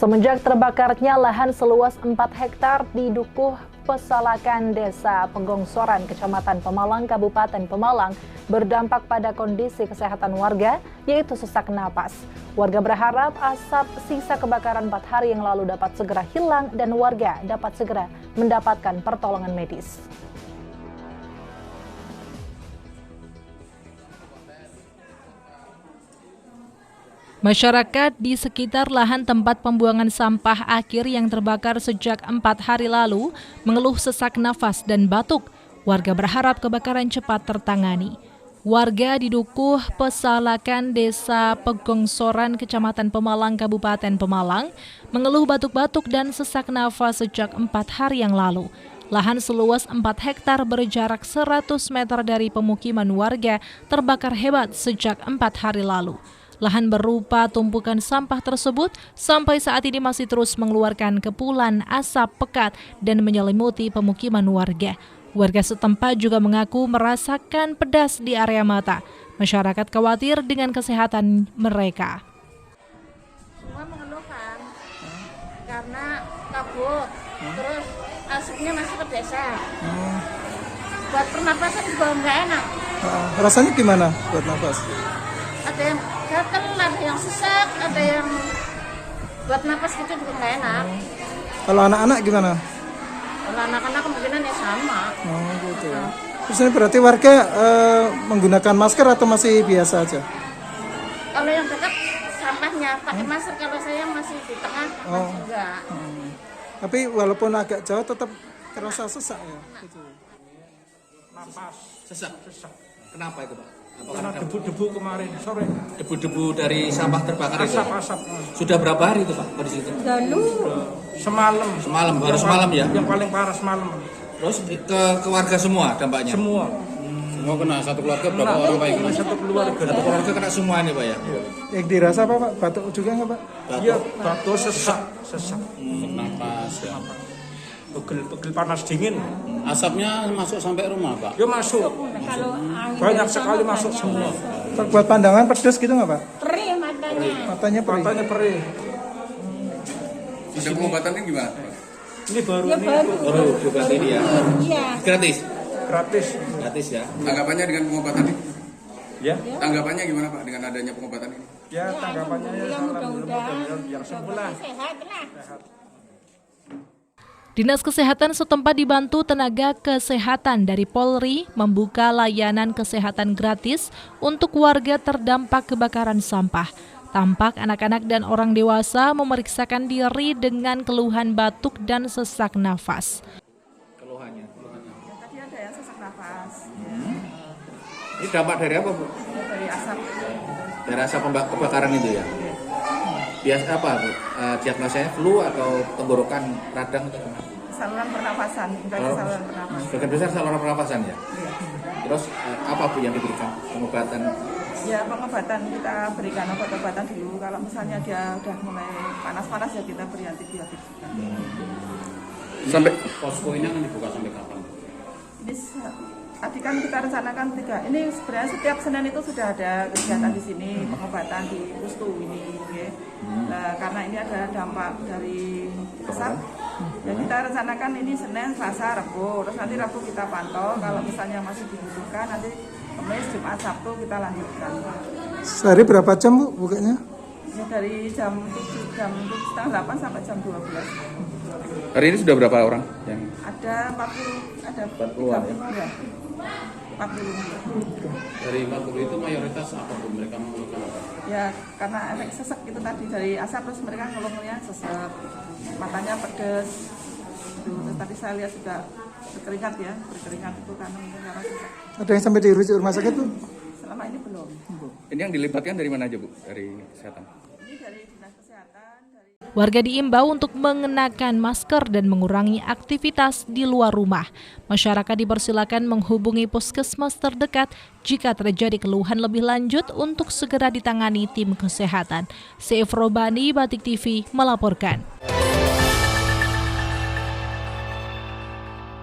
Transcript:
Semenjak terbakarnya lahan seluas 4 hektar di Dukuh Pesalakan, Desa Penggongsoran, Kecamatan Pemalang, Kabupaten Pemalang, berdampak pada kondisi kesehatan warga, yaitu sesak napas. Warga berharap asap sisa kebakaran 4 hari yang lalu dapat segera hilang dan warga dapat segera mendapatkan pertolongan medis. Masyarakat di sekitar lahan tempat pembuangan sampah akhir yang terbakar sejak 4 hari lalu mengeluh sesak nafas dan batuk. Warga berharap kebakaran cepat tertangani. Warga di Dukuh Pesalakan, Desa Penggongsoran, Kecamatan Pemalang, Kabupaten Pemalang, mengeluh batuk-batuk dan sesak nafas sejak 4 hari yang lalu. Lahan seluas 4 hektar berjarak 100 meter dari pemukiman warga terbakar hebat sejak 4 hari lalu. Lahan berupa tumpukan sampah tersebut sampai saat ini masih terus mengeluarkan kepulan asap pekat dan menyelimuti pemukiman warga. Warga setempat juga mengaku merasakan pedas di area mata. Masyarakat khawatir dengan kesehatan mereka. Semua mengeluhkan karena kabut, terus asapnya masuk ke desa. Buat pernapasan juga nggak enak. Rasanya gimana buat nafas? Ada yang gatel, ada yang sesak, ada yang buat napas gitu juga nggak enak. Kalau anak-anak gimana? Kalau anak-anak kemungkinan ya sama. Oh gitu. Terus ini berarti warga menggunakan masker atau masih biasa aja? Kalau yang dekat sampahnya pakai masker, kalau saya masih di tengah masih enggak. Tapi walaupun agak jauh tetap terasa sesak ya? Gitu. Napas, sesak. Kenapa itu, Pak? Karena debu-debu kemarin sore. Debu-debu dari sampah terbakar itu? Asap. Sudah berapa hari itu, Pak, di situ? Semalam. Baru semalam ya? Yang paling parah semalam. Terus ke warga semua dampaknya? Semua. Semua kena, satu keluarga berapa orang, Pak? Kena satu keluarga. Satu keluarga kena semua ini, Pak ya? Yang dirasa apa Pak? Batuk juga nggak Pak? Iya, batuk sesak. Napas ya. Pegel panas dingin. Asapnya masuk sampai rumah, Pak? Ya masuk. Banyak sekali masuk semua. Buat pandangan pedes gitu nggak Pak? Perih matanya. Matanya perih. Matanya perih. Sudah pengobatannya gimana? Ini baru Ya ini. Baru juga ini ya? Iya. Gratis? Gratis. Gratis ya? Tanggapannya dengan pengobatan ini? Ya. Tanggapannya gimana Pak dengan adanya pengobatan ini? Ya tanggapannya ya salam mudah-mudahan biar sembuh lah. sehat lah. Dinas Kesehatan setempat dibantu tenaga kesehatan dari Polri membuka layanan kesehatan gratis untuk warga terdampak kebakaran sampah. Tampak anak-anak dan orang dewasa memeriksakan diri dengan keluhan batuk dan sesak nafas. Keluhannya? Tadi ada yang sesak nafas. Ini dampak dari apa, Bu? Dari asap. Dari asap kebakaran itu ya? Biasa apa, Bu? Diagnosanya flu atau tenggorokan radang atau gimana? Saluran pernapasan, infeksi saluran pernapasan. Sebagian besar saluran pernapasan ya? Terus apa, Bu, yang diberikan? Pengobatan? Ya pengobatan kita berikan obat-obatan dulu. Kalau misalnya dia udah mulai panas-panas ya kita beri antibiotik. Sampai Posko ini akan dibuka sampai kapan? Ini tadi kan kita rencanakan 3. Ini sebenarnya setiap Senin itu sudah ada kegiatan di sini, pengobatan di Pustu ini. Okay. Nah, karena ini ada dampak dari asap, ya kita rencanakan ini Senin, Selasa, Rabu. Terus nanti Rabu kita pantau. Kalau misalnya masih dibutuhkan, nanti Kamis, Jumat, Sabtu kita lanjutkan. Sehari berapa jam Bu bukanya? Ya, dari jam 7:30 sampai jam 12. hari ini sudah berapa orang yang Ada 40, ada 40-an ya? 30, ya. 40. Dari 40 itu mayoritas apa, Bu? Mereka mengeluhkan apa? Ya karena efek sesek itu tadi dari asap, terus mereka ngeluhnya sesek, matanya pedes. Terus tadi saya lihat juga berkeringat itu karena mungkin karena sesek. Ada yang sampai dirujuk rumah sakit Bu? Selama ini belum. ini yang dilibatkan dari mana aja Bu? Dari kesehatan? Ini dari Dinas Kesehatan, dari Warga diimbau untuk mengenakan masker dan mengurangi aktivitas di luar rumah. Masyarakat dipersilakan menghubungi puskesmas terdekat jika terjadi keluhan lebih lanjut untuk segera ditangani tim kesehatan. Seif Robani, Batik TV melaporkan.